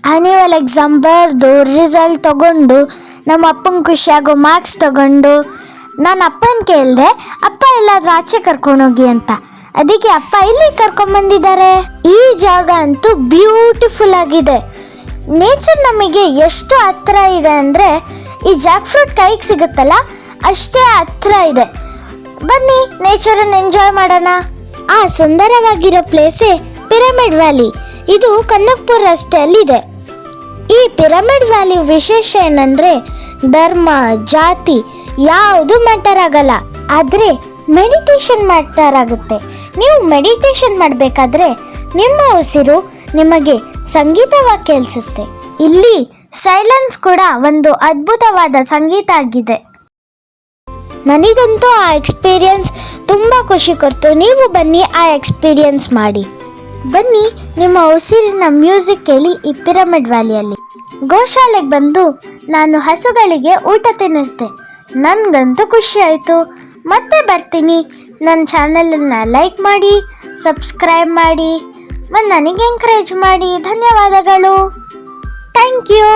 Annual exam ಬರೆದು result ತಗೊಂಡು ನಮ್ಮ ಅಪ್ಪನ ಖುಷಿಯಾಗೋ ಮಾರ್ಕ್ಸ್ ತಗೊಂಡು ನಾನು ಅಪ್ಪನ ಕೇಳಿದೆ, ಅಪ್ಪ ಎಲ್ಲಾದ್ರೂ ಆಚೆ ಕರ್ಕೊಂಡೋಗಿ ಅಂತ. ಅದಕ್ಕೆ ಅಪ್ಪ ಇಲ್ಲಿ ಕರ್ಕೊಂಡ್ಬಂದಿದ್ದಾರೆ. ಈ ಜಾಗ ಅಂತೂ ಬ್ಯೂಟಿಫುಲ್ ಆಗಿದೆ. ನೇಚರ್ ನಮಗೆ ಎಷ್ಟು ಹತ್ರ ಇದೆ ಅಂದರೆ ಈ ಜಾಕ್ ಫ್ರೂಟ್ ಕೈಗೆ ಸಿಗುತ್ತಲ್ಲ ಅಷ್ಟೇ ಹತ್ರ ಇದೆ. ಬನ್ನಿ ನೇಚರನ್ನು ಎಂಜಾಯ್ ಮಾಡೋಣ. ಆ ಸುಂದರವಾಗಿರೋ ಪ್ಲೇಸೇ ಪಿರಮಿಡ್ ವ್ಯಾಲಿ. ಇದು ಕನಕಪುರ ರಸ್ತೆಯಲ್ಲಿದೆ. ಈ ಪಿರಮಿಡ್ ವ್ಯಾಲಿ ವಿಶೇಷ ಏನಂದ್ರೆ ಧರ್ಮ ಜಾತಿ ಯಾವುದು ಮ್ಯಾಟರ್ ಆಗಲ್ಲ, ಆದರೆ ಮೆಡಿಟೇಷನ್ ಮ್ಯಾಟರ್ ಆಗುತ್ತೆ. ನೀವು ಮೆಡಿಟೇಷನ್ ಮಾಡಬೇಕಾದ್ರೆ ನಿಮ್ಮ ಉಸಿರು ನಿಮಗೆ ಸಂಗೀತವಾಗಿ ಕೇಳಿಸುತ್ತೆ. ಇಲ್ಲಿ ಸೈಲೆನ್ಸ್ ಕೂಡ ಒಂದು ಅದ್ಭುತವಾದ ಸಂಗೀತ ಆಗಿದೆ. ನನಗಂತೂ ಆ ಎಕ್ಸ್ಪೀರಿಯನ್ಸ್ ತುಂಬ ಖುಷಿ ಕೊಡ್ತು. ನೀವು ಬನ್ನಿ ಆ ಎಕ್ಸ್ಪೀರಿಯನ್ಸ್ ಮಾಡಿ. ಬನ್ನಿ ನಿಮ್ಮ ಉಸಿರಿನ ಮ್ಯೂಸಿಕ್ ಕೇಳಿ ಈ ಪಿರಮಿಡ್ ವ್ಯಾಲಿಯಲ್ಲಿ. ಗೋಶಾಲೆಗೆ ಬಂದು ನಾನು ಹಸುಗಳಿಗೆ ಊಟ ತಿನ್ನಿಸ್ದೆ. ನನಗಂತೂ ಖುಷಿ ಆಯಿತು. ಮತ್ತೆ ಬರ್ತೀನಿ. ನನ್ನ ಚಾನಲನ್ನು ಲೈಕ್ ಮಾಡಿ, ಸಬ್ಸ್ಕ್ರೈಬ್ ಮಾಡಿ ಮತ್ತು ನನಗೆ ಎಂಕರೇಜ್ ಮಾಡಿ. ಧನ್ಯವಾದಗಳು. Thank you.